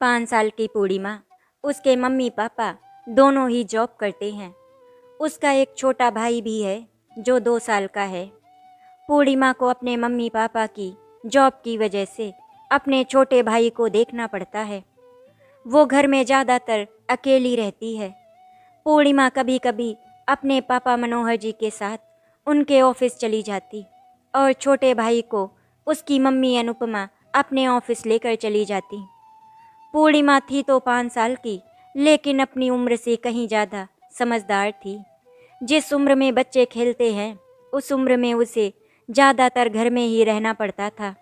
5 साल की पूर्णिमा, उसके मम्मी पापा दोनों ही जॉब करते हैं। उसका एक छोटा भाई भी है जो 2 साल का है। पूर्णिमा को अपने मम्मी पापा की जॉब की वजह से अपने छोटे भाई को देखना पड़ता है। वो घर में ज़्यादातर अकेली रहती है। पूर्णिमा कभी कभी अपने पापा मनोहर जी के साथ उनके ऑफिस चली जाती और छोटे भाई को उसकी मम्मी अनुपमा अपने ऑफिस लेकर चली जाती। पूर्णिमा थी तो 5 साल की, लेकिन अपनी उम्र से कहीं ज़्यादा समझदार थी। जिस उम्र में बच्चे खेलते हैं, उस उम्र में उसे ज़्यादातर घर में ही रहना पड़ता था।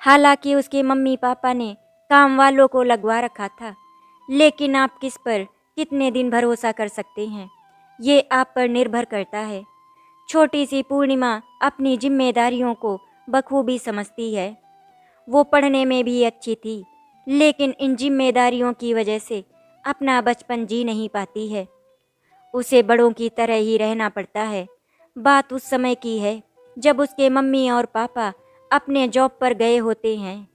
हालांकि उसके मम्मी पापा ने काम वालों को लगवा रखा था, लेकिन आप किस पर कितने दिन भरोसा कर सकते हैं, ये आप पर निर्भर करता है। छोटी सी पूर्णिमा अपनी जिम्मेदारियों को बखूबी समझती है। वो पढ़ने में भी अच्छी थी, लेकिन इन जिम्मेदारियों की वजह से अपना बचपन जी नहीं पाती है। उसे बड़ों की तरह ही रहना पड़ता है। बात उस समय की है जब उसके मम्मी और पापा अपने जॉब पर गए होते हैं।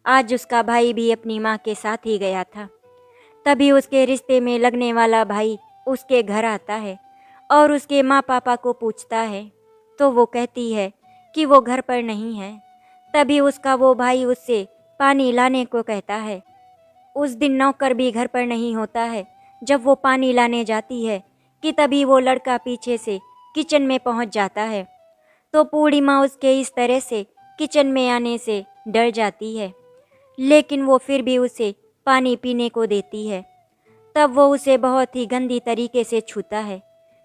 आज उसका भाई भी अपनी माँ के साथ ही गया था। तभी उसके रिश्ते में लगने वाला भाई उसके घर आता है और उसके माँ पापा को पूछता है, तो वो कहती है कि वो घर पर नहीं है। तभी उसका वो भाई उससे पानी लाने को कहता है। उस दिन नौकर भी घर पर नहीं होता है। जब वो पानी लाने जाती है कि तभी वो लड़का पीछे से किचन में पहुंच जाता है। तो पूर्णिमा उसके इस तरह से किचन में आने से डर जाती है, लेकिन वो फिर भी उसे पानी पीने को देती है। तब वो उसे बहुत ही गंदी तरीके से छूता है,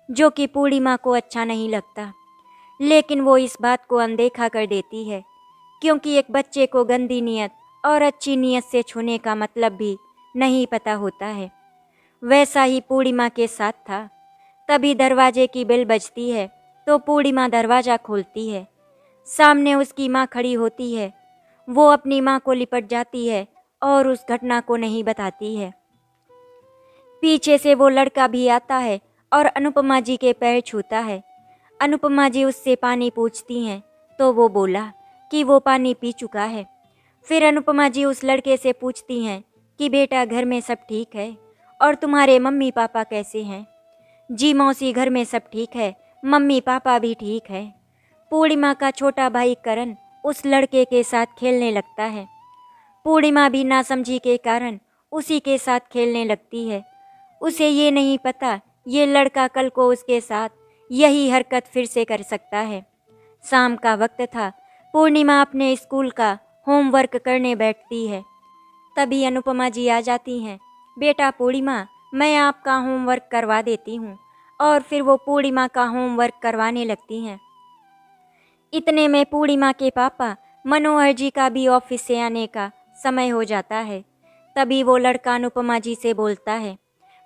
जो कि पूर्णिमा को अच्छा नहीं लगता। लेकिन वो इस बात को अनदेखा कर देती है, क्योंकि एक बच्चे को गंदी नीयत और अच्छी नीयत से छूने का मतलब भी नहीं पता होता है। वैसा ही पूर्णिमा के साथ था। तभी दरवाजे की बेल बजती है, तो पूर्णिमा दरवाज़ा खोलती है। सामने उसकी माँ खड़ी होती है। वो अपनी माँ को लिपट जाती है और उस घटना को नहीं बताती है। पीछे से वो लड़का भी आता है और अनुपमा जी के पैर छूता है। अनुपमा जी उससे पानी पूछती हैं, तो वो बोला कि वो पानी पी चुका है। फिर अनुपमा जी उस लड़के से पूछती हैं कि बेटा, घर में सब ठीक है और तुम्हारे मम्मी पापा कैसे हैं? जी मौसी, घर में सब ठीक है, मम्मी पापा भी ठीक है। पूर्णिमा का छोटा भाई करण उस लड़के के साथ खेलने लगता है। पूर्णिमा भी नासमझी के कारण उसी के साथ खेलने लगती है। उसे ये नहीं पता ये लड़का कल को उसके साथ यही हरकत फिर से कर सकता है। शाम का वक्त था। पूर्णिमा अपने स्कूल का होमवर्क करने बैठती है। तभी अनुपमा जी आ जाती हैं। बेटा पूर्णिमा, मैं आपका होमवर्क करवा देती हूँ। और फिर वो पूर्णिमा का होमवर्क करवाने लगती हैं। इतने में पूर्णिमा के पापा मनोहर जी का भी ऑफिस से आने का समय हो जाता है। तभी वो लड़का अनुपमा जी से बोलता है,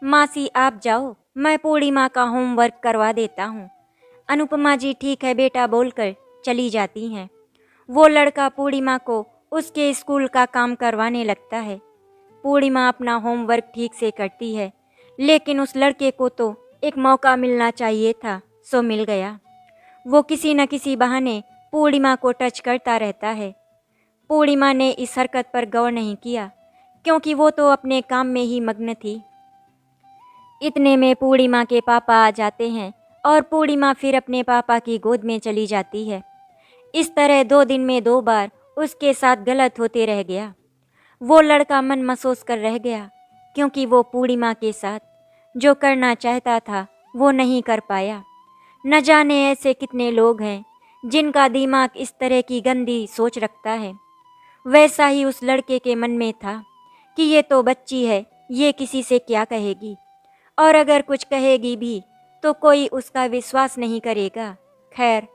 मासी आप जाओ, मैं पूर्णिमा का होमवर्क करवा देता हूँ। अनुपमा जी ठीक है बेटा बोलकर चली जाती हैं। वो लड़का पूर्णिमा को उसके स्कूल का काम करवाने लगता है। पूर्णिमा अपना होमवर्क ठीक से करती है, लेकिन उस लड़के को तो एक मौका मिलना चाहिए था, सो मिल गया। वो किसी न किसी बहाने पूर्णिमा को टच करता रहता है। पूर्णिमा ने इस हरकत पर गौर नहीं किया, क्योंकि वो तो अपने काम में ही मग्न थी। इतने में पूर्णिमा के पापा आ जाते हैं और पूर्णिमा फिर अपने पापा की गोद में चली जाती है। इस तरह 2 दिन में 2 बार उसके साथ गलत होते रह गया। वो लड़का मन महसूस कर रह गया, क्योंकि वो पूर्णिमा के साथ जो करना चाहता था वो नहीं कर पाया। न जाने ऐसे कितने लोग हैं जिनका दिमाग इस तरह की गंदी सोच रखता है। वैसा ही उस लड़के के मन में था कि ये तो बच्ची है, ये किसी से क्या कहेगी, और अगर कुछ कहेगी भी तो कोई उसका विश्वास नहीं करेगा। खैर,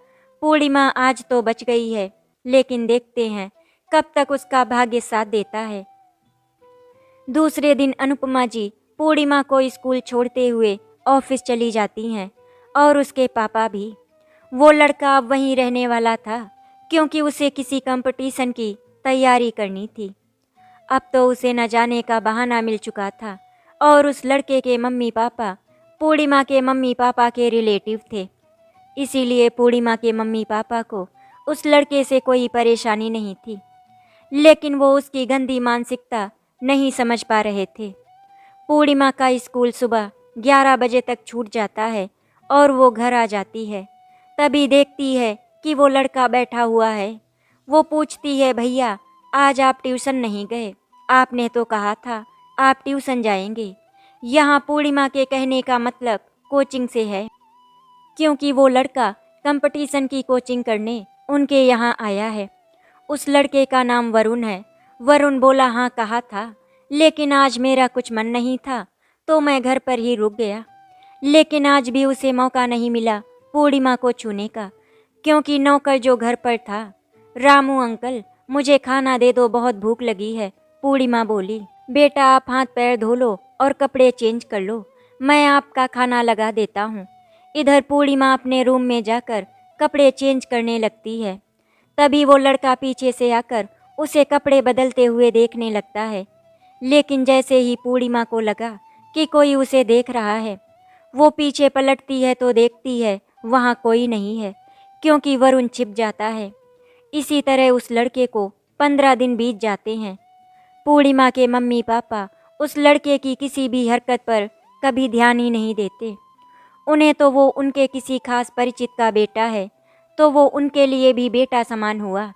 पूर्णिमा आज तो बच गई है, लेकिन देखते हैं कब तक उसका भाग्य साथ देता है। दूसरे दिन अनुपमा जी पूर्णिमा को स्कूल छोड़ते हुए ऑफिस चली जाती हैं और उसके पापा भी। वो लड़का अब वहीं रहने वाला था, क्योंकि उसे किसी कंपटीशन की तैयारी करनी थी। अब तो उसे न जाने का बहाना मिल चुका था और उस लड़के के मम्मी पापा पूर्णिमा के मम्मी पापा के रिलेटिव थे। इसीलिए पूर्णिमा के मम्मी पापा को उस लड़के से कोई परेशानी नहीं थी, लेकिन वो उसकी गंदी मानसिकता नहीं समझ पा रहे थे। पूर्णिमा का स्कूल सुबह 11 बजे तक छूट जाता है और वो घर आ जाती है। तभी देखती है कि वो लड़का बैठा हुआ है। वो पूछती है, भैया आज आप ट्यूशन नहीं गए? आपने तो कहा था आप ट्यूशन जाएंगे। यहाँ पूर्णिमा के कहने का मतलब कोचिंग से है, क्योंकि वो लड़का कंपटीशन की कोचिंग करने उनके यहाँ आया है। उस लड़के का नाम वरुण है। वरुण बोला, हाँ कहा था, लेकिन आज मेरा कुछ मन नहीं था तो मैं घर पर ही रुक गया। लेकिन आज भी उसे मौका नहीं मिला पूर्णिमा को छूने का, क्योंकि नौकर जो घर पर था, रामू अंकल मुझे खाना दे दो, बहुत भूख लगी है। पूर्णिमा बोली, बेटा आप हाथ पैर धो लो और कपड़े चेंज कर लो, मैं आपका खाना लगा देता हूँ। इधर पूर्णिमा अपने रूम में जाकर कपड़े चेंज करने लगती है। तभी वो लड़का पीछे से आकर उसे कपड़े बदलते हुए देखने लगता है। लेकिन जैसे ही पूर्णिमा को लगा कि कोई उसे देख रहा है, वो पीछे पलटती है तो देखती है वहाँ कोई नहीं है, क्योंकि वरुण छिप जाता है। इसी तरह उस लड़के को 15 दिन बीत जाते हैं। पूर्णिमा के मम्मी पापा उस लड़के की किसी भी हरकत पर कभी ध्यान ही नहीं देते। उन्हें तो वो उनके किसी खास परिचित का बेटा है, तो वो उनके लिए भी बेटा समान हुआ।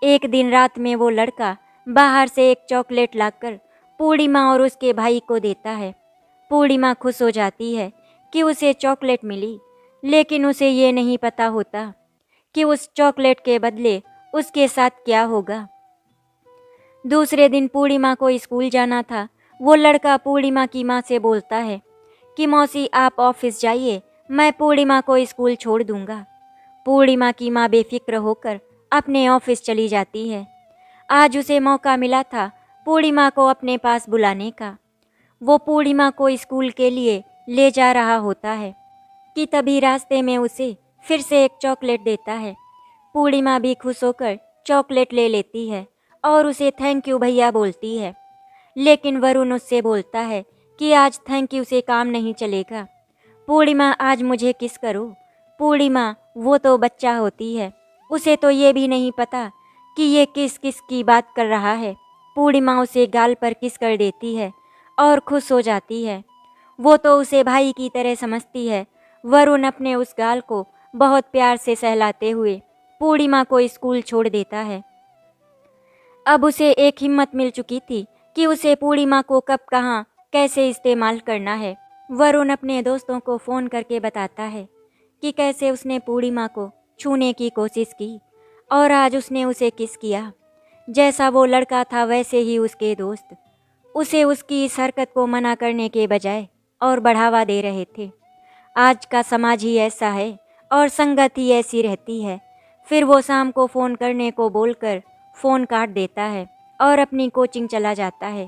एक दिन रात में वो लड़का बाहर से एक चॉकलेट लाकर पूर्णिमा और उसके भाई को देता है। पूर्णिमा खुश हो जाती है कि उसे चॉकलेट मिली, लेकिन उसे ये नहीं पता होता कि उस चॉकलेट के बदले उसके साथ क्या होगा। दूसरे दिन पूर्णिमा को स्कूल जाना था। वो लड़का पूर्णिमा की माँ से बोलता है कि मौसी आप ऑफिस जाइए, मैं पूर्णिमा को स्कूल छोड़ दूंगा। पूर्णिमा की माँ बेफिक्र होकर अपने ऑफिस चली जाती है। आज उसे मौका मिला था पूर्णिमा को अपने पास बुलाने का। वो पूर्णिमा को स्कूल के लिए ले जा रहा होता है कि तभी रास्ते में उसे फिर से एक चॉकलेट देता है। पूर्णिमा भी खुश होकर चॉकलेट ले लेती है और उसे थैंक यू भैया बोलती है। लेकिन वरुण उससे बोलता है कि आज थैंक यू से काम नहीं चलेगा। पूर्णिमा आज मुझे किस करो। पूर्णिमा वो तो बच्चा होती है, उसे तो ये भी नहीं पता कि ये किस किस की बात कर रहा है। पूर्णिमा उसे गाल पर किस कर देती है और खुश हो जाती है। वो तो उसे भाई की तरह समझती है। वरुण अपने उस गाल को बहुत प्यार से सहलाते हुए पूर्णिमा को स्कूल छोड़ देता है। अब उसे एक हिम्मत मिल चुकी थी कि उसे पूर्णिमा को कब कहाँ कैसे इस्तेमाल करना है। वरुण अपने दोस्तों को फ़ोन करके बताता है कि कैसे उसने पूर्णिमा को छूने की कोशिश की और आज उसने उसे किस किया। जैसा वो लड़का था वैसे ही उसके दोस्त उसे उसकी इस हरकत को मना करने के बजाय और बढ़ावा दे रहे थे। आज का समाज ही ऐसा है और संगत ही ऐसी रहती है। फिर वो शाम को फ़ोन करने को बोलकर फ़ोन काट देता है और अपनी कोचिंग चला जाता है।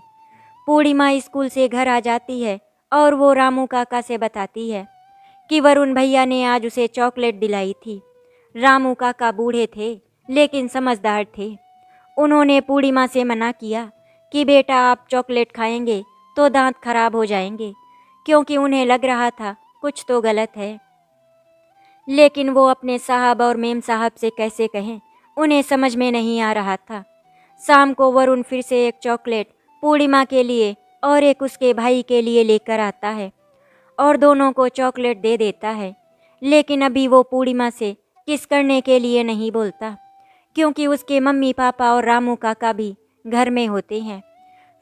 पूर्णिमा स्कूल से घर आ जाती है और वो रामू काका से बताती है कि वरुण भैया ने आज उसे चॉकलेट दिलाई थी। रामू काका बूढ़े थे लेकिन समझदार थे। उन्होंने पूर्णिमा से मना किया कि बेटा आप चॉकलेट खाएंगे तो दांत खराब हो जाएंगे, क्योंकि उन्हें लग रहा था कुछ तो गलत है। लेकिन वो अपने साहब और मेम साहब से कैसे कहें, उन्हें समझ में नहीं आ रहा था। शाम को वरुण फिर से एक चॉकलेट पूर्णिमा के लिए और एक उसके भाई के लिए लेकर आता है और दोनों को चॉकलेट दे देता है। लेकिन अभी वो पूर्णिमा से किस करने के लिए नहीं बोलता, क्योंकि उसके मम्मी पापा और रामू काका भी घर में होते हैं।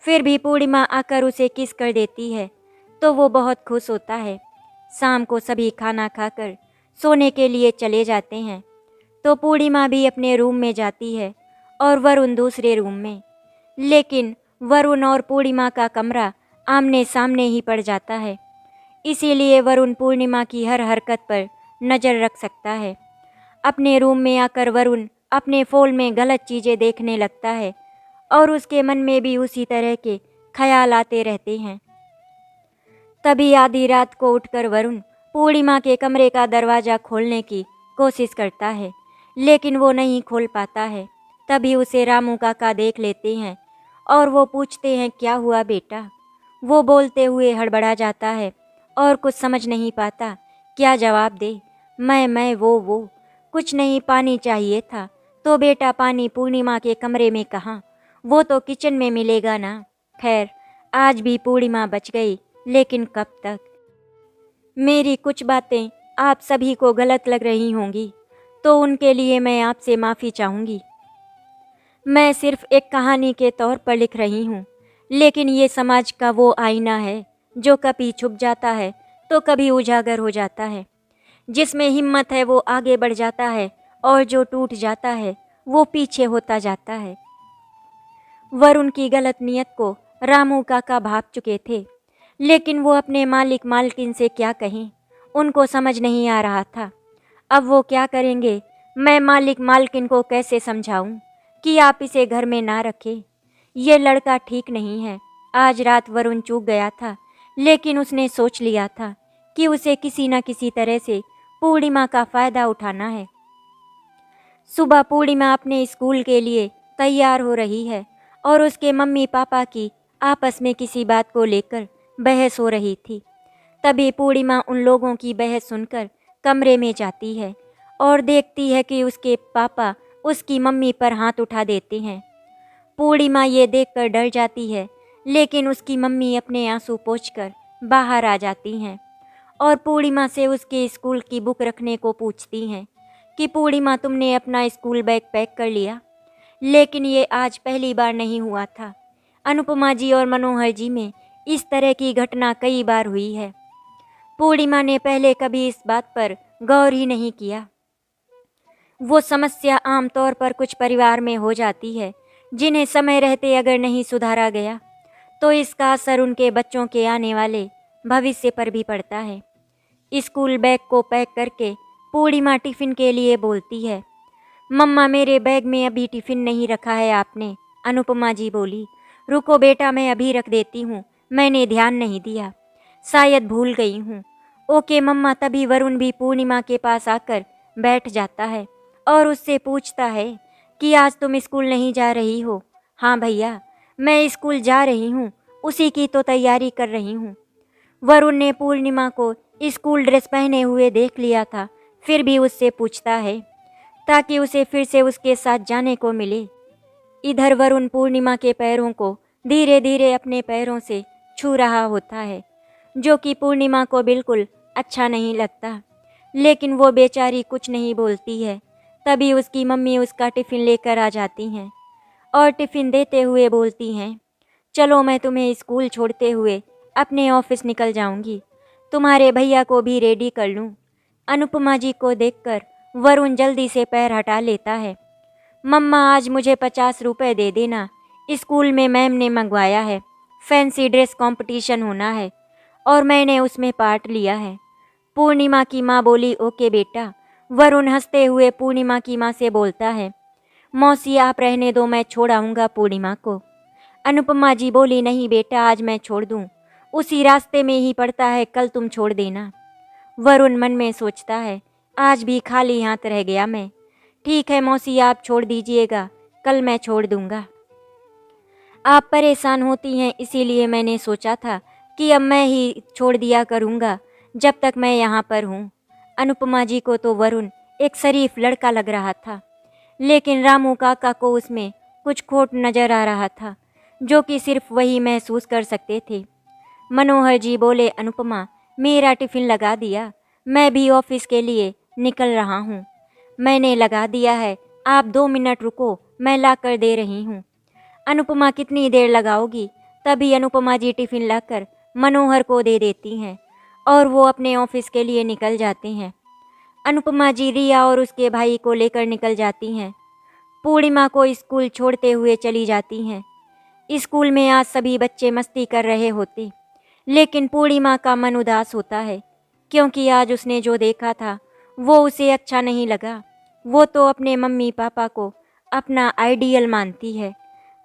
फिर भी पूर्णिमा आकर उसे किस कर देती है तो वो बहुत खुश होता है। शाम को सभी खाना खाकर सोने के लिए चले जाते हैं तो पूर्णिमा भी अपने रूम में जाती है और वरुण दूसरे रूम में। लेकिन वरुण और पूर्णिमा का कमरा आमने सामने ही पड़ जाता है, इसीलिए वरुण पूर्णिमा की हर हरकत पर नज़र रख सकता है। अपने रूम में आकर वरुण अपने फ़ोन में गलत चीज़ें देखने लगता है और उसके मन में भी उसी तरह के ख्याल आते रहते हैं। तभी आधी रात को उठकर वरुण पूर्णिमा के कमरे का दरवाज़ा खोलने की कोशिश करता है, लेकिन वो नहीं खोल पाता है। तभी उसे रामू काका देख लेते हैं और वो पूछते हैं, क्या हुआ बेटा? वो बोलते हुए हड़बड़ा जाता है और कुछ समझ नहीं पाता क्या जवाब दे। मैं वो कुछ नहीं, पानी चाहिए था। तो बेटा पानी पूर्णिमा के कमरे में कहाँ, वो तो किचन में मिलेगा ना। खैर, आज भी पूर्णिमा बच गई, लेकिन कब तक? मेरी कुछ बातें आप सभी को गलत लग रही होंगी, तो उनके लिए मैं आपसे माफ़ी चाहूँगी। मैं सिर्फ एक कहानी के तौर पर लिख रही हूँ, लेकिन ये समाज का वो आईना है जो कभी छुप जाता है तो कभी उजागर हो जाता है। जिसमें हिम्मत है वो आगे बढ़ जाता है, और जो टूट जाता है वो पीछे होता जाता है। वरुण की गलत नियत को रामू काका भाप चुके थे, लेकिन वो अपने मालिक मालकिन से क्या कहें, उनको समझ नहीं आ रहा था। अब वो क्या करेंगे? मैं मालिक मालकिन को कैसे समझाऊं कि आप इसे घर में ना रखें? ये लड़का ठीक नहीं है। आज रात वरुण चूक गया था, लेकिन उसने सोच लिया था कि उसे किसी न किसी तरह से पूर्णिमा का फ़ायदा उठाना है। सुबह पूर्णिमा अपने स्कूल के लिए तैयार हो रही है और उसके मम्मी पापा की आपस में किसी बात को लेकर बहस हो रही थी। तभी पूर्णिमा उन लोगों की बहस सुनकर कमरे में जाती है और देखती है कि उसके पापा उसकी मम्मी पर हाथ उठा देते हैं। पूर्णिमा ये देखकर डर जाती है, लेकिन उसकी मम्मी अपने आंसू पोंछकर बाहर आ जाती हैं और पूर्णिमा से उसके स्कूल की बुक रखने को पूछती हैं कि पूर्णिमा, तुमने अपना स्कूल बैग पैक कर लिया? लेकिन ये आज पहली बार नहीं हुआ था। अनुपमा जी और मनोहर जी में इस तरह की घटना कई बार हुई है। पूर्णिमा ने पहले कभी इस बात पर गौर ही नहीं किया। वो समस्या आमतौर पर कुछ परिवार में हो जाती है, जिन्हें समय रहते अगर नहीं सुधारा गया तो इसका असर उनके बच्चों के आने वाले भविष्य पर भी पड़ता है। स्कूल बैग को पैक करके पूर्णिमा टिफ़िन के लिए बोलती है। मम्मा, मेरे बैग में अभी टिफ़िन नहीं रखा है आपने। अनुपमा जी बोली। रुको बेटा, मैं अभी रख देती हूँ, मैंने ध्यान नहीं दिया, शायद भूल गई हूँ। ओके मम्मा। तभी वरुण भी पूर्णिमा के पास आकर बैठ जाता है और उससे पूछता है कि आज तुम स्कूल नहीं जा रही हो? हाँ भैया, मैं स्कूल जा रही हूँ, उसी की तो तैयारी कर रही हूँ। वरुण ने पूर्णिमा को स्कूल ड्रेस पहने हुए देख लिया था, फिर भी उससे पूछता है ताकि उसे फिर से उसके साथ जाने को मिले। इधर वरुण पूर्णिमा के पैरों को धीरे धीरे अपने पैरों से छू रहा होता है, जो कि पूर्णिमा को बिल्कुल अच्छा नहीं लगता, लेकिन वो बेचारी कुछ नहीं बोलती है। तभी उसकी मम्मी उसका टिफ़िन लेकर आ जाती हैं और टिफ़िन देते हुए बोलती हैं, चलो मैं तुम्हें स्कूल छोड़ते हुए अपने ऑफिस निकल जाऊंगी, तुम्हारे भैया को भी रेडी कर लूं। अनुपमा जी को देखकर वरुण जल्दी से पैर हटा लेता है। मम्मा, आज मुझे 50 रुपए दे देना, स्कूल में मैम ने मंगवाया है, फैंसी ड्रेस कंपटीशन होना है और मैंने उसमें पार्ट लिया है। पूर्णिमा की माँ बोली। ओके बेटा। वरुण हंसते हुए पूर्णिमा की माँ से बोलता है, मौसी आप रहने दो, मैं छोड़ आऊँगा पूर्णिमा को। अनुपमा जी बोली, नहीं बेटा, आज मैं छोड़ दूँ, उसी रास्ते में ही पड़ता है, कल तुम छोड़ देना। वरुण मन में सोचता है, आज भी खाली हाथ रह गया मैं। ठीक है मौसी, आप छोड़ दीजिएगा, कल मैं छोड़ दूंगा। आप परेशान होती हैं, इसीलिए मैंने सोचा था कि अब मैं ही छोड़ दिया करूंगा जब तक मैं यहाँ पर हूँ। अनुपमा जी को तो वरुण एक शरीफ लड़का लग रहा था, लेकिन रामू काका को उसमें कुछ खोट नजर आ रहा था, जो कि सिर्फ वही महसूस कर सकते थे। मनोहर जी बोले, अनुपमा, मेरा टिफ़िन लगा दिया, मैं भी ऑफिस के लिए निकल रहा हूँ। मैंने लगा दिया है, आप 2 मिनट रुको, मैं ला कर दे रही हूँ। अनुपमा, कितनी देर लगाओगी? तभी अनुपमा जी टिफ़िन लाकर मनोहर को दे देती हैं और वो अपने ऑफिस के लिए निकल जाते हैं। अनुपमा जी रिया और उसके भाई को लेकर निकल जाती हैं। पूर्णिमा को स्कूल छोड़ते हुए चली जाती हैं। स्कूल में आज सभी बच्चे मस्ती कर रहे होते, लेकिन पूर्णिमा का मन उदास होता है, क्योंकि आज उसने जो देखा था वो उसे अच्छा नहीं लगा। वो तो अपने मम्मी पापा को अपना आइडियल मानती है।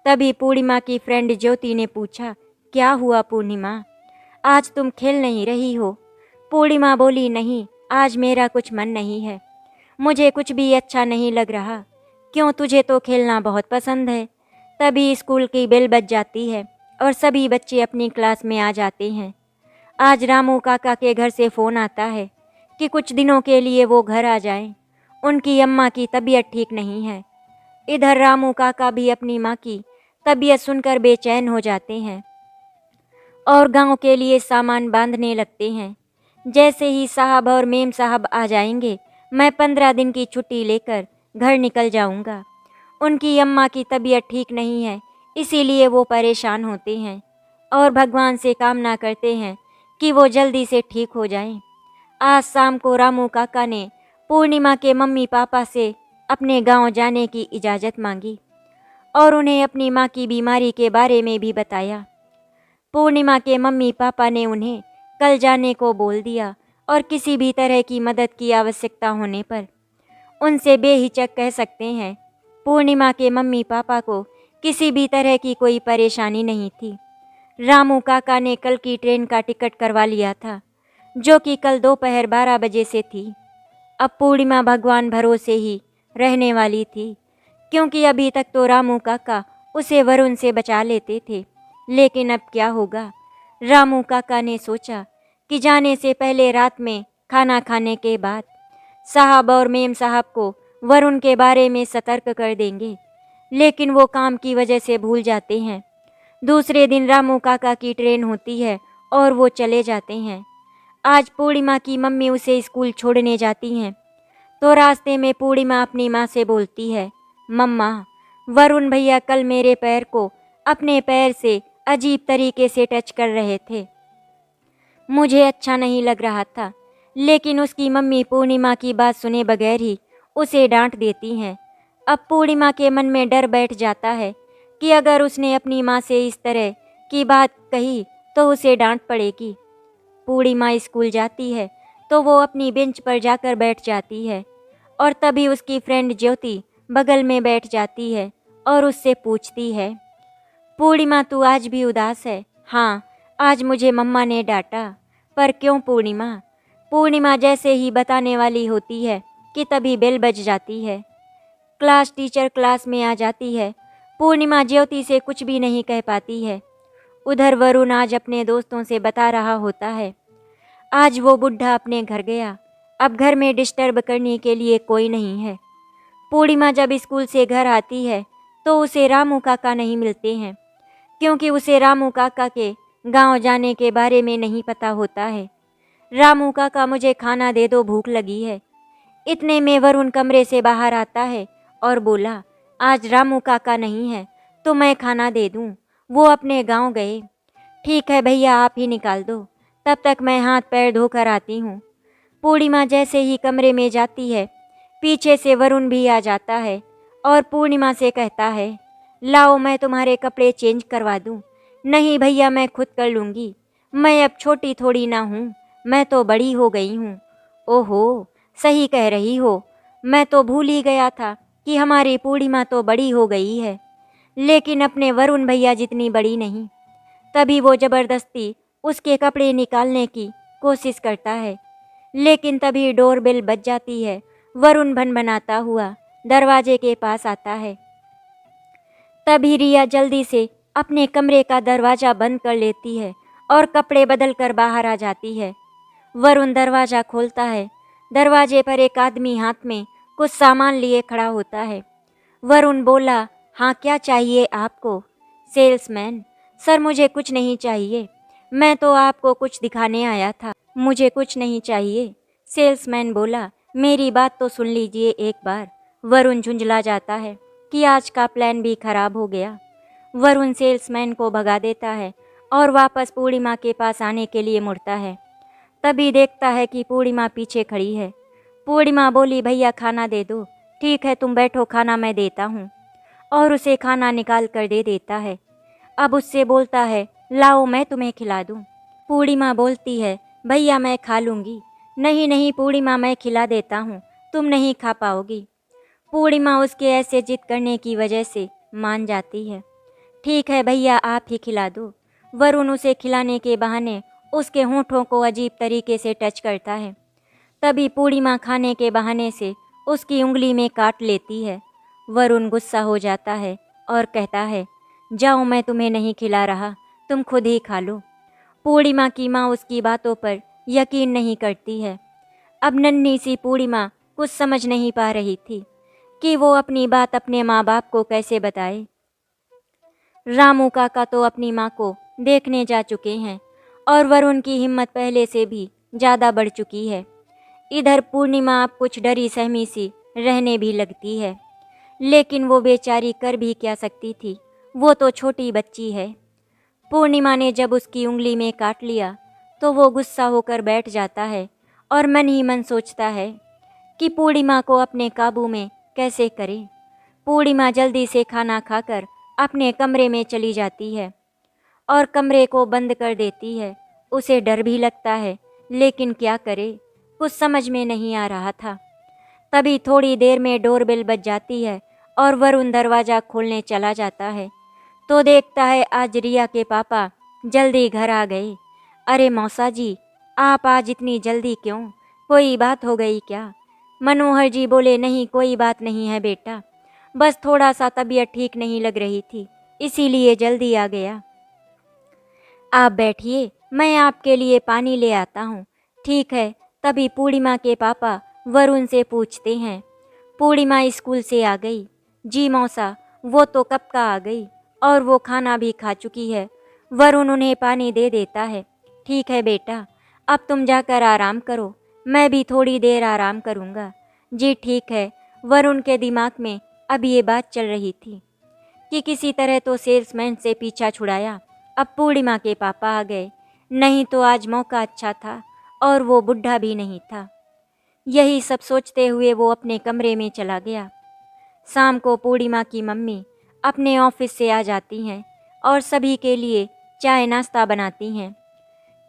तभी पूर्णिमा की फ्रेंड ज्योति ने पूछा, क्या हुआ पूर्णिमा, आज तुम खेल नहीं रही हो? पूर्णिमा बोली, नहीं, आज मेरा कुछ मन नहीं है, मुझे कुछ भी अच्छा नहीं लग रहा। क्यों, तुझे तो खेलना बहुत पसंद है। तभी स्कूल की बेल बज जाती है और सभी बच्चे अपनी क्लास में आ जाते हैं। आज रामू काका के घर से फ़ोन आता है कि कुछ दिनों के लिए वो घर आ जाएं, उनकी अम्मा की तबीयत ठीक नहीं है। इधर रामू काका भी अपनी माँ की तबीयत सुनकर बेचैन हो जाते हैं और गांव के लिए सामान बांधने लगते हैं। जैसे ही साहब और मेम साहब आ जाएंगे, मैं 15 दिन की छुट्टी लेकर घर निकल जाऊंगा। उनकी अम्मा की तबीयत ठीक नहीं है, इसीलिए वो परेशान होते हैं और भगवान से कामना करते हैं कि वो जल्दी से ठीक हो जाएं। आज शाम को रामू काका ने पूर्णिमा के मम्मी पापा से अपने गांव जाने की इजाज़त मांगी और उन्हें अपनी माँ की बीमारी के बारे में भी बताया। पूर्णिमा के मम्मी पापा ने उन्हें कल जाने को बोल दिया और किसी भी तरह की मदद की आवश्यकता होने पर उनसे बेहिचक कह सकते हैं। पूर्णिमा के मम्मी पापा को किसी भी तरह की कोई परेशानी नहीं थी। रामू काका ने कल की ट्रेन का टिकट करवा लिया था, जो कि कल दोपहर 12 बजे से थी। अब पूर्णिमा भगवान भरोसे ही रहने वाली थी, क्योंकि अभी तक तो रामू काका उसे वरुण से बचा लेते थे। लेकिन अब क्या होगा? रामू काका ने सोचा कि जाने से पहले रात में खाना खाने के बाद साहब और मेम साहब को वरुण के बारे में सतर्क कर देंगे, लेकिन वो काम की वजह से भूल जाते हैं। दूसरे दिन रामू काका की ट्रेन होती है और वो चले जाते हैं। आज पूर्णिमा की मम्मी उसे स्कूल छोड़ने जाती हैं, तो रास्ते में पूर्णिमा अपनी माँ से बोलती है, मम्मा, वरुण भैया कल मेरे पैर को अपने पैर से अजीब तरीके से टच कर रहे थे। मुझे अच्छा नहीं लग रहा था, लेकिन उसकी मम्मी पूर्णिमा की बात सुने बगैर ही उसे डांट देती हैं। अब पूर्णिमा के मन में डर बैठ जाता है कि अगर उसने अपनी माँ से इस तरह की बात कही तो उसे डांट पड़ेगी। पूर्णिमा स्कूल जाती है तो वो अपनी बेंच पर जाकर बैठ जाती है और तभी उसकी फ्रेंड ज्योति बगल में बैठ जाती है और उससे पूछती है, पूर्णिमा तू आज भी उदास है? हाँ, आज मुझे मम्मा ने डांटा। पर क्यों पूर्णिमा? पूर्णिमा जैसे ही बताने वाली होती है कि तभी बेल बज जाती है। क्लास टीचर क्लास में आ जाती है। पूर्णिमा ज्योति से कुछ भी नहीं कह पाती है। उधर वरुण आज अपने दोस्तों से बता रहा होता है, आज वो बुढ़ा अपने घर गया, अब घर में डिस्टर्ब करने के लिए कोई नहीं है। पूर्णिमा जब स्कूल से घर आती है तो उसे रामू काका नहीं मिलते हैं, क्योंकि उसे रामू काका के गांव जाने के बारे में नहीं पता होता है। रामू काका, मुझे खाना दे दो, भूख लगी है। इतने में वरुण कमरे से बाहर आता है और बोला, आज रामू काका नहीं है तो मैं खाना दे दूं, वो अपने गांव गए। ठीक है भैया, आप ही निकाल दो, तब तक मैं हाथ पैर धोकर आती हूँ। पूर्णिमा जैसे ही कमरे में जाती है, पीछे से वरुण भी आ जाता है और पूर्णिमा से कहता है, लाओ मैं तुम्हारे कपड़े चेंज करवा दूं। नहीं भैया, मैं खुद कर लूँगी, मैं अब छोटी थोड़ी ना हूँ, मैं तो बड़ी हो गई हूँ। ओहो, सही कह रही हो, मैं तो भूल ही गया था कि हमारी पूर्णिमा तो बड़ी हो गई है, लेकिन अपने वरुण भैया जितनी बड़ी नहीं। तभी वो ज़बरदस्ती उसके कपड़े निकालने की कोशिश करता है, लेकिन तभी डोरबेल बज जाती है। वरुण भनभनाता हुआ दरवाजे के पास आता है। तभी रिया जल्दी से अपने कमरे का दरवाज़ा बंद कर लेती है और कपड़े बदल कर बाहर आ जाती है। वरुण दरवाज़ा खोलता है। दरवाजे पर एक आदमी हाथ में कुछ सामान लिए खड़ा होता है। वरुण बोला, हाँ क्या चाहिए आपको? सेल्समैन, सर मुझे कुछ नहीं चाहिए, मैं तो आपको कुछ दिखाने आया था, मुझे कुछ नहीं चाहिए। सेल्समैन बोला, मेरी बात तो सुन लीजिए एक बार। वरुण झुंझला जाता है कि आज का प्लान भी खराब हो गया। वरुण सेल्समैन को भगा देता है और वापस पूर्णिमा के पास आने के लिए मुड़ता है। तभी देखता है कि पूर्णिमा पीछे खड़ी है। पूर्णिमा बोली, भैया खाना दे दो। ठीक है तुम बैठो, खाना मैं देता हूँ, और उसे खाना निकाल कर दे देता है। अब उससे बोलता है, लाओ मैं तुम्हें खिला दूँ। पूर्णिमा बोलती है, भैया मैं खा लूँगी। नहीं नहीं पूर्णिमा, मैं खिला देता हूँ, तुम नहीं खा पाओगी। पूर्णिमा उसके ऐसे जिद करने की वजह से मान जाती है। ठीक है भैया, आप ही खिला दो। वरुण उसे खिलाने के बहाने उसके होंठों को अजीब तरीके से टच करता है। तभी पूर्णिमा खाने के बहाने से उसकी उंगली में काट लेती है। वरुण गुस्सा हो जाता है और कहता है, जाओ मैं तुम्हें नहीं खिला रहा, तुम खुद ही खा लो। पूर्णिमा की माँ उसकी बातों पर यकीन नहीं करती है। अब नन्ही सी पूर्णिमा कुछ समझ नहीं पा रही थी कि वो अपनी बात अपने माँ बाप को कैसे बताए। रामू काका तो अपनी माँ को देखने जा चुके हैं और वरुण की हिम्मत पहले से भी ज़्यादा बढ़ चुकी है। इधर पूर्णिमा अब कुछ डरी सहमी सी रहने भी लगती है, लेकिन वो बेचारी कर भी क्या सकती थी, वो तो छोटी बच्ची है। पूर्णिमा ने जब उसकी उंगली में काट लिया तो वो गुस्सा होकर बैठ जाता है और मन ही मन सोचता है कि पूर्णिमा को अपने काबू में कैसे करे। पूर्णिमा जल्दी से खाना खाकर अपने कमरे में चली जाती है और कमरे को बंद कर देती है। उसे डर भी लगता है, लेकिन क्या करे, कुछ समझ में नहीं आ रहा था। तभी थोड़ी देर में डोरबेल बज जाती है और वरुण दरवाज़ा खोलने चला जाता है तो देखता है आज रिया के पापा जल्दी घर आ गए। अरे मौसा जी, आप आज इतनी जल्दी क्यों? कोई बात हो गई क्या? मनोहर जी बोले, नहीं कोई बात नहीं है बेटा, बस थोड़ा सा तबीयत ठीक नहीं लग रही थी, इसीलिए जल्दी आ गया। आप बैठिए, मैं आपके लिए पानी ले आता हूँ। ठीक है। तभी पूर्णिमा के पापा वरुण से पूछते हैं, पूर्णिमा स्कूल से आ गई? जी मौसा, वो तो कब का आ गई और वो खाना भी खा चुकी है। वरुण उन्हें पानी दे देता है। ठीक है बेटा, अब तुम जाकर आराम करो, मैं भी थोड़ी देर आराम करूँगा। जी ठीक है। वरुण के दिमाग में अब ये बात चल रही थी कि किसी तरह तो सेल्समैन से पीछा छुड़ाया, अब पूर्णिमा के पापा आ गए, नहीं तो आज मौका अच्छा था और वो बुढ़ा भी नहीं था। यही सब सोचते हुए वो अपने कमरे में चला गया। शाम को पूर्णिमा की मम्मी अपने ऑफिस से आ जाती हैं और सभी के लिए चाय नाश्ता बनाती हैं।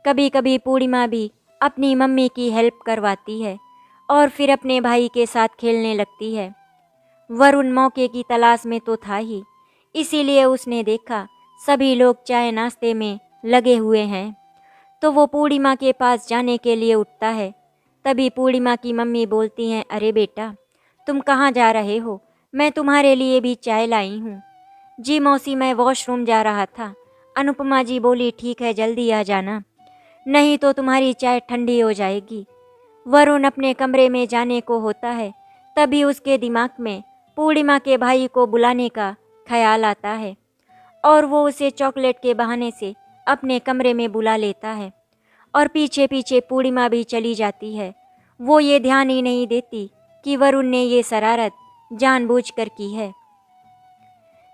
कभी कभी पूर्णिमा भी अपनी मम्मी की हेल्प करवाती है और फिर अपने भाई के साथ खेलने लगती है। वरुण मौके की तलाश में तो था ही, इसीलिए उसने देखा सभी लोग चाय नाश्ते में लगे हुए हैं तो वो पूर्णिमा के पास जाने के लिए उठता है। तभी पूर्णिमा की मम्मी बोलती हैं, अरे बेटा, तुम कहाँ जा रहे हो? मैं तुम्हारे लिए भी चाय लाई हूँ। जी मौसी, मैं वॉशरूम जा रहा था। अनुपमा जी बोली, ठीक है जल्दी आ जाना, नहीं तो तुम्हारी चाय ठंडी हो जाएगी। वरुण अपने कमरे में जाने को होता है, तभी उसके दिमाग में पूर्णिमा के भाई को बुलाने का ख्याल आता है और वो उसे चॉकलेट के बहाने से अपने कमरे में बुला लेता है और पीछे पीछे पूर्णिमा भी चली जाती है। वो ये ध्यान ही नहीं देती कि वरुण ने ये शरारत जानबूझकर की है।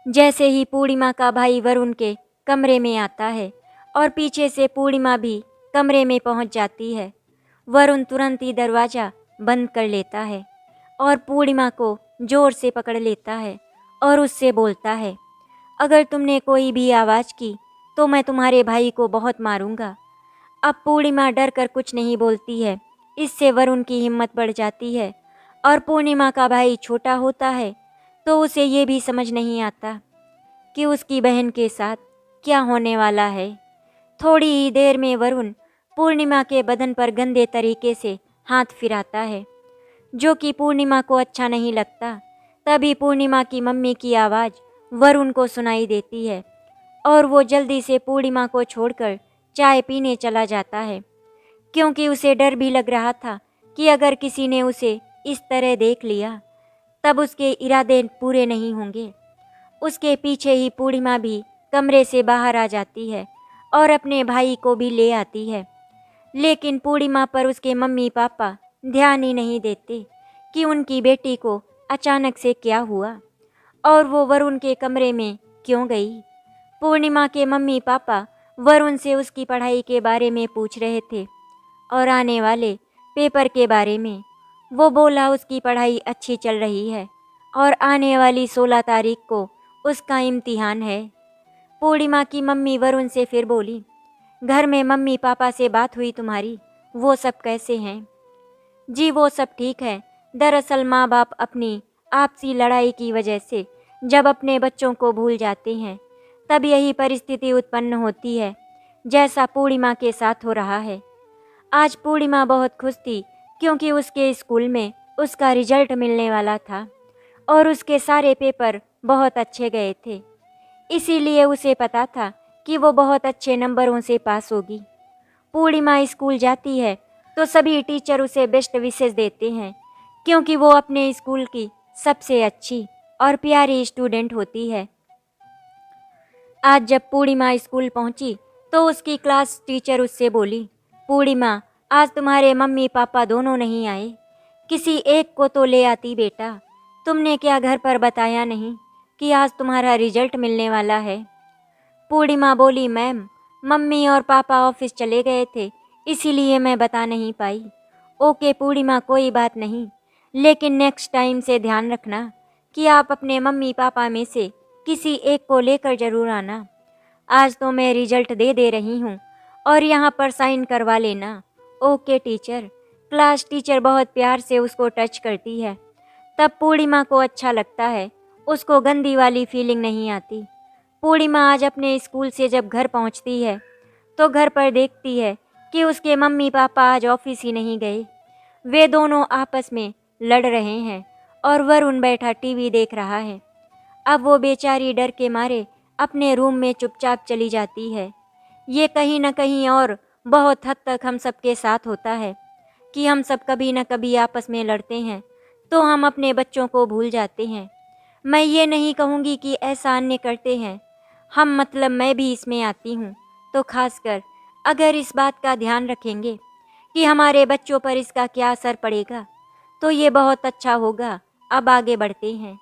जैसे ही पूर्णिमा का भाई वरुण के कमरे में आता है और पीछे से पूर्णिमा भी कमरे में पहुंच जाती है, वरुण तुरंत ही दरवाज़ा बंद कर लेता है और पूर्णिमा को जोर से पकड़ लेता है और उससे बोलता है, अगर तुमने कोई भी आवाज़ की तो मैं तुम्हारे भाई को बहुत मारूंगा। अब पूर्णिमा डर कर कुछ नहीं बोलती है, इससे वरुण की हिम्मत बढ़ जाती है और पूर्णिमा का भाई छोटा होता है तो उसे ये भी समझ नहीं आता कि उसकी बहन के साथ क्या होने वाला है। थोड़ी ही देर में वरुण पूर्णिमा के बदन पर गंदे तरीके से हाथ फिराता है, जो कि पूर्णिमा को अच्छा नहीं लगता। तभी पूर्णिमा की मम्मी की आवाज़ वरुण को सुनाई देती है और वो जल्दी से पूर्णिमा को छोड़कर चाय पीने चला जाता है, क्योंकि उसे डर भी लग रहा था कि अगर किसी ने उसे इस तरह देख लिया तब उसके इरादे पूरे नहीं होंगे। उसके पीछे ही पूर्णिमा भी कमरे से बाहर आ जाती है और अपने भाई को भी ले आती है, लेकिन पूर्णिमा पर उसके मम्मी पापा ध्यान ही नहीं देते कि उनकी बेटी को अचानक से क्या हुआ और वो वरुण के कमरे में क्यों गई। पूर्णिमा के मम्मी पापा वरुण से उसकी पढ़ाई के बारे में पूछ रहे थे और आने वाले पेपर के बारे में। वो बोला उसकी पढ़ाई अच्छी चल रही है और आने वाली 16 तारीख को उसका इम्तिहान है। पूर्णिमा की मम्मी वरुण से फिर बोली, घर में मम्मी पापा से बात हुई तुम्हारी, वो सब कैसे हैं? जी वो सब ठीक है। दरअसल माँ बाप अपनी आपसी लड़ाई की वजह से जब अपने बच्चों को भूल जाते हैं तब यही परिस्थिति उत्पन्न होती है, जैसा पूर्णिमा के साथ हो रहा है। आज पूर्णिमा बहुत खुश थी क्योंकि उसके स्कूल में उसका रिजल्ट मिलने वाला था और उसके सारे पेपर बहुत अच्छे गए थे, इसीलिए उसे पता था कि वो बहुत अच्छे नंबरों से पास होगी। पूर्णिमा स्कूल जाती है तो सभी टीचर उसे बेस्ट विशेस देते हैं, क्योंकि वो अपने स्कूल की सबसे अच्छी और प्यारी स्टूडेंट होती है। आज जब पूर्णिमा स्कूल पहुंची तो उसकी क्लास टीचर उससे बोली, पूर्णिमा, आज तुम्हारे मम्मी पापा दोनों नहीं आए, किसी एक को तो ले आती बेटा। तुमने क्या घर पर बताया नहीं कि आज तुम्हारा रिजल्ट मिलने वाला है? पूर्णिमा बोली, मैम, मम्मी और पापा ऑफिस चले गए थे, इसीलिए मैं बता नहीं पाई। ओके पूर्णिमा, कोई बात नहीं, लेकिन नेक्स्ट टाइम से ध्यान रखना कि आप अपने मम्मी पापा में से किसी एक को लेकर जरूर आना। आज तो मैं रिजल्ट दे रही हूँ और यहाँ पर साइन करवा लेना। Okay teacher. क्लास टीचर बहुत प्यार से उसको टच करती है। तब पूर्णिमा को अच्छा लगता है, उसको गंदी वाली फीलिंग नहीं आती। पूर्णिमा आज अपने स्कूल से जब घर पहुँचती है तो घर पर देखती है कि उसके मम्मी पापा आज ऑफिस ही नहीं गए। वे दोनों आपस में लड़ रहे हैं और वरुण बैठा टीवी देख रहा है। अब वो बेचारी डर के मारे अपने रूम में चुपचाप चली जाती है। ये कहीं न कहीं और बहुत हद तक हम सबके साथ होता है कि हम सब कभी न कभी आपस में लड़ते हैं तो हम अपने बच्चों को भूल जाते हैं। मैं ये नहीं कहूँगी कि ऐसा अन्य करते हैं हम, मतलब मैं भी इसमें आती हूँ। तो खासकर अगर इस बात का ध्यान रखेंगे कि हमारे बच्चों पर इसका क्या असर पड़ेगा तो ये बहुत अच्छा होगा। अब आगे बढ़ते हैं।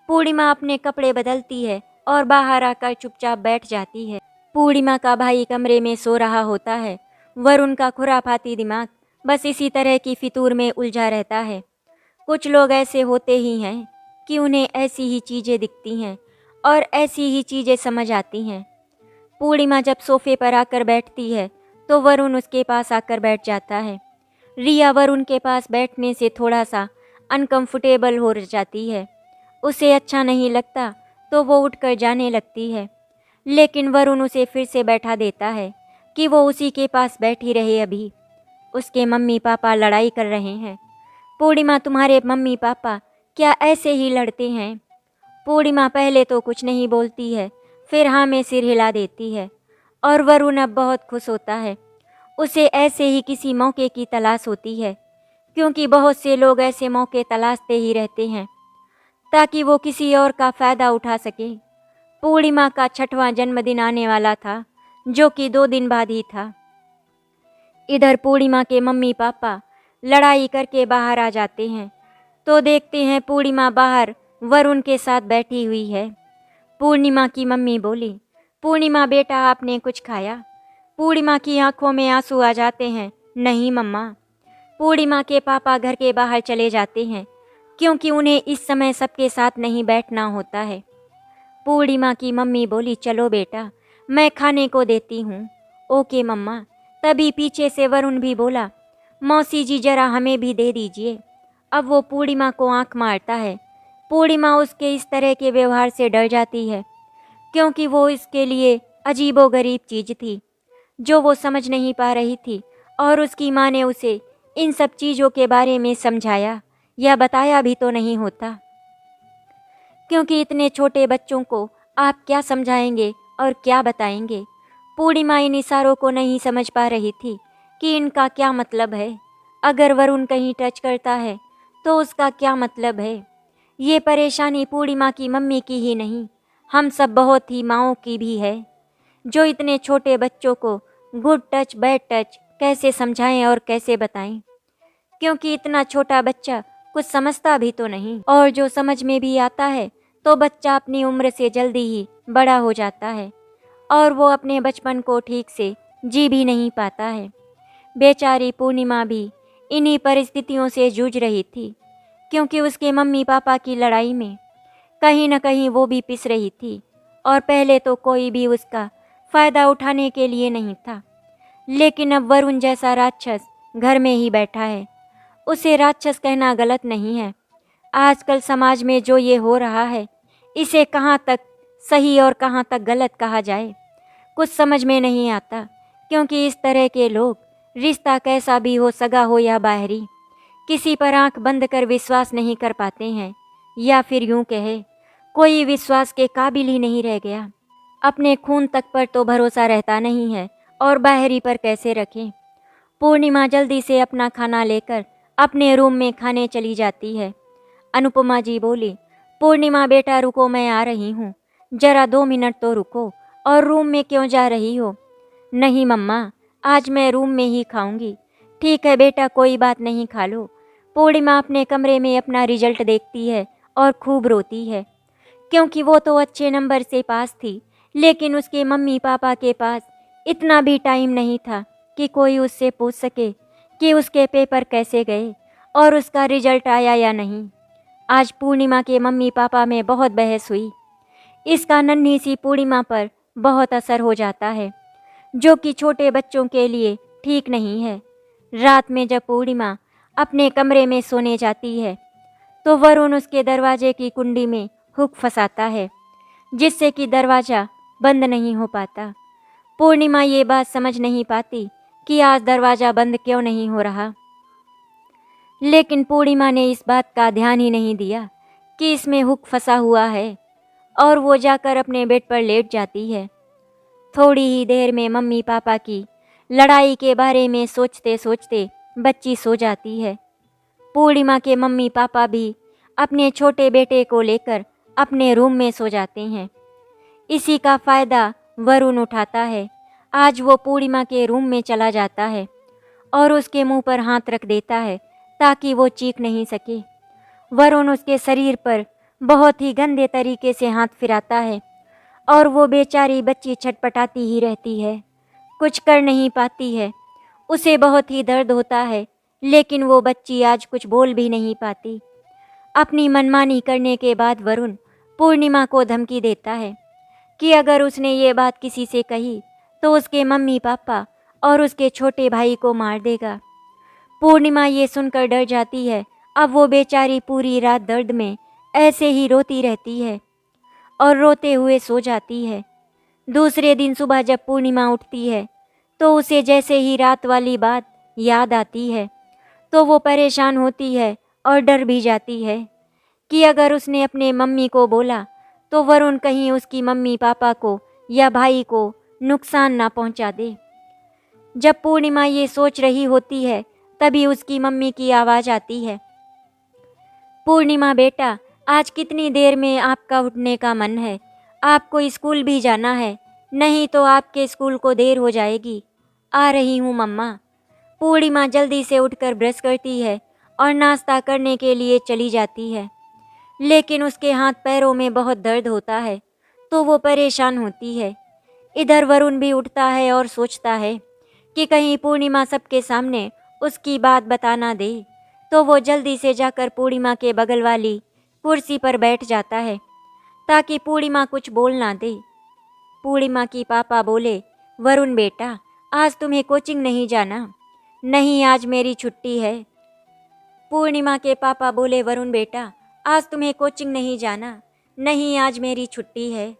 पूर्णिमा अपने कपड़े बदलती है और बाहर आकर चुपचाप बैठ जाती है। पूर्णिमा का भाई कमरे में सो रहा होता है। वरुण का खुराफाती दिमाग बस इसी तरह की फितूर में उलझा रहता है। कुछ लोग ऐसे होते ही हैं कि उन्हें ऐसी ही चीज़ें दिखती हैं और ऐसी ही चीज़ें समझ आती हैं। पूर्णिमा जब सोफे पर आकर बैठती है तो वरुण उसके पास आकर बैठ जाता है। रिया वरुण के पास बैठने से थोड़ा सा अनकंफर्टेबल हो जाती है। उसे अच्छा नहीं लगता तो वो उठकर जाने लगती है, लेकिन वरुण उसे फिर से बैठा देता है कि वो उसी के पास बैठी रहे। अभी उसके मम्मी पापा लड़ाई कर रहे हैं। पूर्णिमा, तुम्हारे मम्मी पापा क्या ऐसे ही लड़ते हैं? पूर्णिमा पहले तो कुछ नहीं बोलती है, फिर हाँ में सिर हिला देती है और वरुण अब बहुत खुश होता है। उसे ऐसे ही किसी मौके की तलाश होती है, क्योंकि बहुत से लोग ऐसे मौके तलाशते ही रहते हैं ताकि वो किसी और का फ़ायदा उठा सके। पूर्णिमा का 6वां जन्मदिन आने वाला था, जो कि 2 दिन बाद ही था। इधर पूर्णिमा के मम्मी पापा लड़ाई करके बाहर आ जाते हैं तो देखते हैं पूर्णिमा बाहर वरुण के साथ बैठी हुई है। पूर्णिमा की मम्मी बोली, पूर्णिमा बेटा, आपने कुछ खाया? पूर्णिमा की आंखों में आंसू आ जाते हैं। नहीं मम्मा। पूर्णिमा के पापा घर के बाहर चले जाते हैं क्योंकि उन्हें इस समय सबके साथ नहीं बैठना होता है। पूर्णिमा की मम्मी बोली, चलो बेटा, मैं खाने को देती हूँ। ओके मम्मा। तभी पीछे से वरुण भी बोला, मौसी जी जरा हमें भी दे दीजिए। अब वो पूर्णिमा को आंख मारता है। पूर्णिमा उसके इस तरह के व्यवहार से डर जाती है क्योंकि वो इसके लिए अजीबोगरीब चीज़ थी जो वो समझ नहीं पा रही थी और उसकी माँ ने उसे इन सब चीज़ों के बारे में समझाया या बताया भी तो नहीं होता, क्योंकि इतने छोटे बच्चों को आप क्या समझाएंगे और क्या बताएंगे। पूर्णिमा इन इशारों को नहीं समझ पा रही थी कि इनका क्या मतलब है। अगर वरुण कहीं टच करता है तो उसका क्या मतलब है। ये परेशानी पूर्णिमा की मम्मी की ही नहीं, हम सब बहुत ही माँओं की भी है, जो इतने छोटे बच्चों को गुड टच बैड टच कैसे समझाएं और कैसे बताएं, क्योंकि इतना छोटा बच्चा कुछ समझता भी तो नहीं, और जो समझ में भी आता है तो बच्चा अपनी उम्र से जल्दी ही बड़ा हो जाता है और वो अपने बचपन को ठीक से जी भी नहीं पाता है। बेचारी पूर्णिमा भी इन्हीं परिस्थितियों से जूझ रही थी, क्योंकि उसके मम्मी पापा की लड़ाई में कहीं न कहीं वो भी पिस रही थी और पहले तो कोई भी उसका फ़ायदा उठाने के लिए नहीं था, लेकिन अब वरुण जैसा राक्षस घर में ही बैठा है। उसे राक्षस कहना गलत नहीं है। आजकल समाज में जो ये हो रहा है, इसे कहाँ तक सही और कहाँ तक गलत कहा जाए, कुछ समझ में नहीं आता, क्योंकि इस तरह के लोग, रिश्ता कैसा भी हो, सगा हो या बाहरी, किसी पर आंख बंद कर विश्वास नहीं कर पाते हैं, या फिर यूं कहे कोई विश्वास के काबिल ही नहीं रह गया। अपने खून तक पर तो भरोसा रहता नहीं है और बाहरी पर कैसे रखें। पूर्णिमा जल्दी से अपना खाना लेकर अपने रूम में खाने चली जाती है। अनुपमा जी बोली, पूर्णिमा बेटा रुको, मैं आ रही हूँ, जरा 2 मिनट तो रुको, और रूम में क्यों जा रही हो? नहीं मम्मा, आज मैं रूम में ही खाऊंगी। ठीक है बेटा, कोई बात नहीं, खा लो। पूर्णिमा अपने कमरे में अपना रिजल्ट देखती है और खूब रोती है, क्योंकि वो तो अच्छे नंबर से पास थी, लेकिन उसके मम्मी पापा के पास इतना भी टाइम नहीं था कि कोई उससे पूछ सके कि उसके पेपर कैसे गए और उसका रिजल्ट आया या नहीं। आज पूर्णिमा के मम्मी पापा में बहुत बहस हुई। इसका नन्ही सी पूर्णिमा पर बहुत असर हो जाता है, जो कि छोटे बच्चों के लिए ठीक नहीं है। रात में जब पूर्णिमा अपने कमरे में सोने जाती है तो वरुण उसके दरवाजे की कुंडी में हुक फंसाता है, जिससे कि दरवाज़ा बंद नहीं हो पाता। पूर्णिमा ये बात समझ नहीं पाती कि आज दरवाज़ा बंद क्यों नहीं हो रहा, लेकिन पूर्णिमा ने इस बात का ध्यान ही नहीं दिया कि इसमें हुक फंसा हुआ है, और वो जाकर अपने बेड पर लेट जाती है। थोड़ी ही देर में मम्मी पापा की लड़ाई के बारे में सोचते सोचते बच्ची सो जाती है। पूर्णिमा के मम्मी पापा भी अपने छोटे बेटे को लेकर अपने रूम में सो जाते हैं। इसी का फ़ायदा वरुण उठाता है। आज वो पूर्णिमा के रूम में चला जाता है और उसके मुंह पर हाथ रख देता है ताकि वो चीख नहीं सके। वरुण उसके शरीर पर बहुत ही गंदे तरीके से हाथ फिराता है और वो बेचारी बच्ची छटपटाती ही रहती है, कुछ कर नहीं पाती है। उसे बहुत ही दर्द होता है, लेकिन वो बच्ची आज कुछ बोल भी नहीं पाती। अपनी मनमानी करने के बाद वरुण पूर्णिमा को धमकी देता है कि अगर उसने ये बात किसी से कही तो उसके मम्मी पापा और उसके छोटे भाई को मार देगा। पूर्णिमा ये सुनकर डर जाती है। अब वो बेचारी पूरी रात दर्द में ऐसे ही रोती रहती है और रोते हुए सो जाती है। दूसरे दिन सुबह जब पूर्णिमा उठती है तो उसे जैसे ही रात वाली बात याद आती है तो वो परेशान होती है और डर भी जाती है कि अगर उसने अपने मम्मी को बोला तो वरुण कहीं उसकी मम्मी पापा को या भाई को नुकसान ना पहुंचा दे। जब पूर्णिमा ये सोच रही होती है तभी उसकी मम्मी की आवाज़ आती है, पूर्णिमा बेटा, आज कितनी देर में आपका उठने का मन है? आपको स्कूल भी जाना है, नहीं तो आपके स्कूल को देर हो जाएगी। आ रही हूँ मम्मा। पूर्णिमा जल्दी से उठकर ब्रश करती है और नाश्ता करने के लिए चली जाती है, लेकिन उसके हाथ पैरों में बहुत दर्द होता है तो वो परेशान होती है। इधर वरुण भी उठता है और सोचता है कि कहीं पूर्णिमा सबके सामने उसकी बात बता ना दे, तो वो जल्दी से जाकर पूर्णिमा के बगल वाली कुर्सी पर बैठ जाता है ताकि पूर्णिमा कुछ बोल ना दे। पूर्णिमा की पापा बोले, वरुण बेटा, आज तुम्हें कोचिंग नहीं जाना? नहीं, आज मेरी छुट्टी है। पूर्णिमा के पापा बोले, वरुण बेटा, आज तुम्हें कोचिंग नहीं जाना? नहीं, आज मेरी छुट्टी है।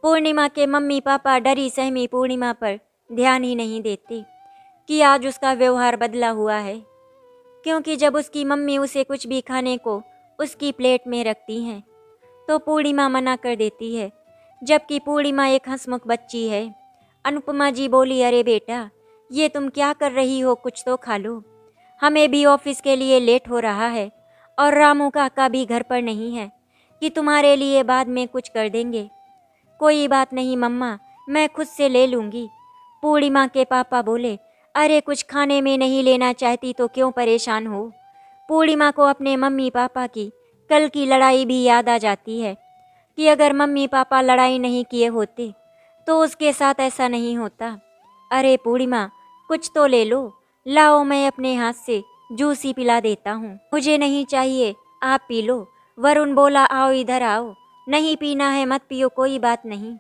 पूर्णिमा के मम्मी पापा डरी सहमी पूर्णिमा पर ध्यान ही नहीं देते कि आज उसका व्यवहार बदला हुआ है, क्योंकि जब उसकी मम्मी उसे कुछ भी खाने को उसकी प्लेट में रखती हैं तो पूर्णिमा मना कर देती है, जबकि पूर्णिमा एक हंसमुख बच्ची है। अनुपमा जी बोली, अरे बेटा, ये तुम क्या कर रही हो? कुछ तो खा लो, हमें भी ऑफिस के लिए लेट हो रहा है और रामू काका भी घर पर नहीं है कि तुम्हारे लिए बाद में कुछ कर देंगे। कोई बात नहीं मम्मा, मैं खुद से ले लूँगी। पूर्णिमा के पापा बोले, अरे कुछ खाने में नहीं लेना चाहती तो क्यों परेशान हो? पूर्णिमा को अपने मम्मी पापा की कल की लड़ाई भी याद आ जाती है कि अगर मम्मी पापा लड़ाई नहीं किए होते तो उसके साथ ऐसा नहीं होता। अरे पूर्णिमा, कुछ तो ले लो, लाओ मैं अपने हाथ से जूस ही पिला देता हूँ। मुझे नहीं चाहिए, आप पी लो। वरुण बोला, आओ इधर आओ, नहीं पीना है मत पियो, कोई बात नहीं।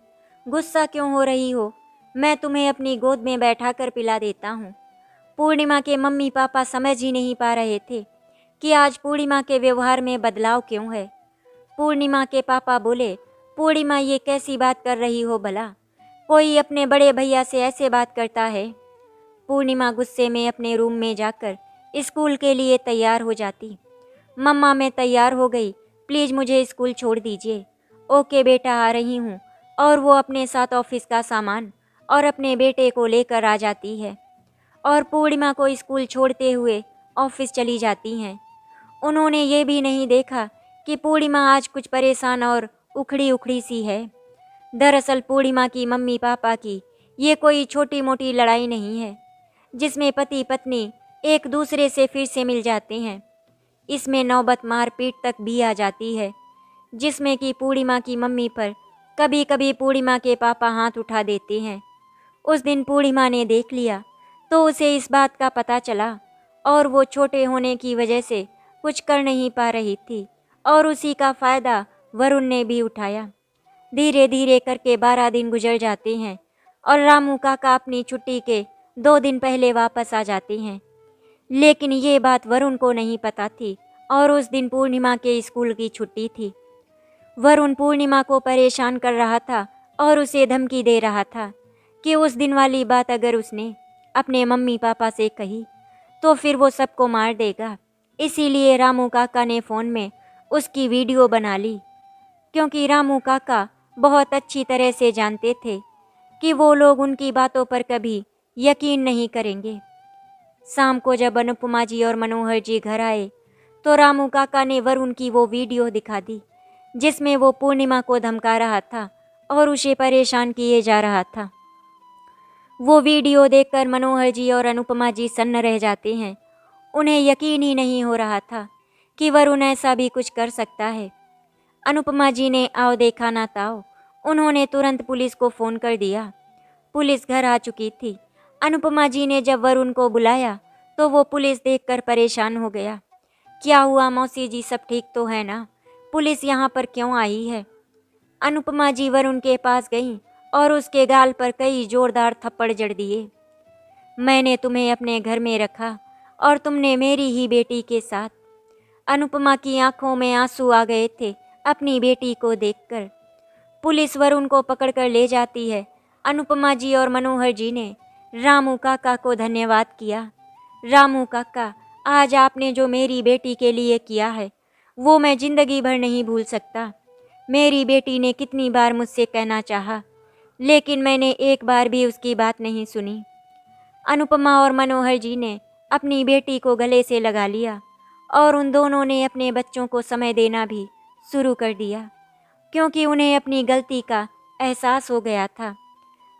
गुस्सा क्यों हो रही हो? मैं तुम्हें अपनी गोद में बैठा कर पिला देता हूँ। पूर्णिमा के मम्मी पापा समझ ही नहीं पा रहे थे कि आज पूर्णिमा के व्यवहार में बदलाव क्यों है। पूर्णिमा के पापा बोले, पूर्णिमा ये कैसी बात कर रही हो भला? कोई अपने बड़े भैया से ऐसे बात करता है? पूर्णिमा गुस्से में अपने रूम में जाकर स्कूल के लिए तैयार हो जाती। मम्मा मैं तैयार हो गई, प्लीज़ मुझे स्कूल छोड़ दीजिए। ओके बेटा, आ रही हूँ। और वो अपने साथ ऑफिस का सामान और अपने बेटे को लेकर आ जाती है और पूर्णिमा को स्कूल छोड़ते हुए ऑफिस चली जाती हैं। उन्होंने ये भी नहीं देखा कि पूर्णिमा आज कुछ परेशान और उखड़ी उखड़ी सी है। दरअसल पूर्णिमा की मम्मी पापा की ये कोई छोटी मोटी लड़ाई नहीं है जिसमें पति पत्नी एक दूसरे से फिर से मिल जाते हैं। इसमें नौबत मारपीट तक भी आ जाती है, जिसमें कि पूर्णिमा की मम्मी पर कभी कभी पूर्णिमा के पापा हाथ उठा देते हैं। उस दिन पूर्णिमा ने देख लिया तो उसे इस बात का पता चला और वो छोटे होने की वजह से कुछ कर नहीं पा रही थी और उसी का फ़ायदा वरुण ने भी उठाया। धीरे धीरे करके 12 दिन गुजर जाते हैं और रामू काका अपनी छुट्टी के 2 दिन पहले वापस आ जाते हैं। लेकिन ये बात वरुण को नहीं पता थी और उस दिन पूर्णिमा के स्कूल की छुट्टी थी। वरुण पूर्णिमा को परेशान कर रहा था और उसे धमकी दे रहा था कि उस दिन वाली बात अगर उसने अपने मम्मी पापा से कही तो फिर वो सबको मार देगा। इसीलिए रामू काका ने फ़ोन में उसकी वीडियो बना ली, क्योंकि रामू काका बहुत अच्छी तरह से जानते थे कि वो लोग उनकी बातों पर कभी यकीन नहीं करेंगे। शाम को जब अनुपमा जी और मनोहर जी घर आए तो रामू काका ने वरुण की वो वीडियो दिखा दी जिसमें वो पूर्णिमा को धमका रहा था और उसे परेशान किए जा रहा था। वो वीडियो देखकर मनोहर जी और अनुपमा जी सन्न रह जाते हैं। उन्हें यकीन ही नहीं हो रहा था कि वरुण ऐसा भी कुछ कर सकता है। अनुपमा जी ने आओ देखा ना ताओ, उन्होंने तुरंत पुलिस को फ़ोन कर दिया। पुलिस घर आ चुकी थी। अनुपमा जी ने जब वरुण को बुलाया तो वो पुलिस देखकर परेशान हो गया। क्या हुआ मौसी जी, सब ठीक तो है ना? पुलिस यहाँ पर क्यों आई है? अनुपमा जी वरुण के पास गईं और उसके गाल पर कई जोरदार थप्पड़ जड़ दिए। मैंने तुम्हें अपने घर में रखा और तुमने मेरी ही बेटी के साथ। अनुपमा की आंखों में आंसू आ गए थे अपनी बेटी को देखकर। पुलिस वरुण को पकड़कर ले जाती है। अनुपमा जी और मनोहर जी ने रामू काका को धन्यवाद किया। रामू काका, आज आपने जो मेरी बेटी के लिए किया है वो मैं ज़िंदगी भर नहीं भूल सकता। मेरी बेटी ने कितनी बार मुझसे कहना चाहा, लेकिन मैंने एक बार भी उसकी बात नहीं सुनी। अनुपमा और मनोहर जी ने अपनी बेटी को गले से लगा लिया और उन दोनों ने अपने बच्चों को समय देना भी शुरू कर दिया, क्योंकि उन्हें अपनी गलती का एहसास हो गया था।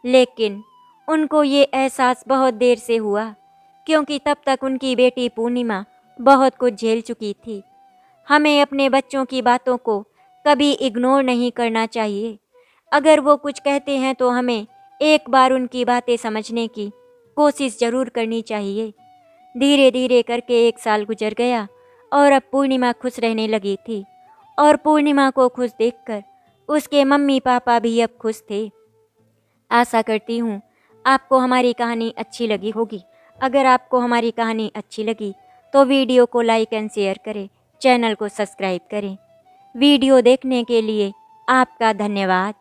लेकिन उनको ये एहसास बहुत देर से हुआ, क्योंकि तब तक उनकी बेटी पूर्णिमा बहुत कुछ झेल चुकी थी। हमें अपने बच्चों की बातों को कभी इग्नोर नहीं करना चाहिए। अगर वो कुछ कहते हैं तो हमें एक बार उनकी बातें समझने की कोशिश ज़रूर करनी चाहिए। धीरे धीरे करके 1 साल गुजर गया और अब पूर्णिमा खुश रहने लगी थी और पूर्णिमा को खुश देखकर उसके मम्मी पापा भी अब खुश थे। आशा करती हूँ आपको हमारी कहानी अच्छी लगी होगी। अगर आपको हमारी कहानी अच्छी लगी तो वीडियो को लाइक एंड शेयर करें, चैनल को सब्सक्राइब करें। वीडियो देखने के लिए आपका धन्यवाद।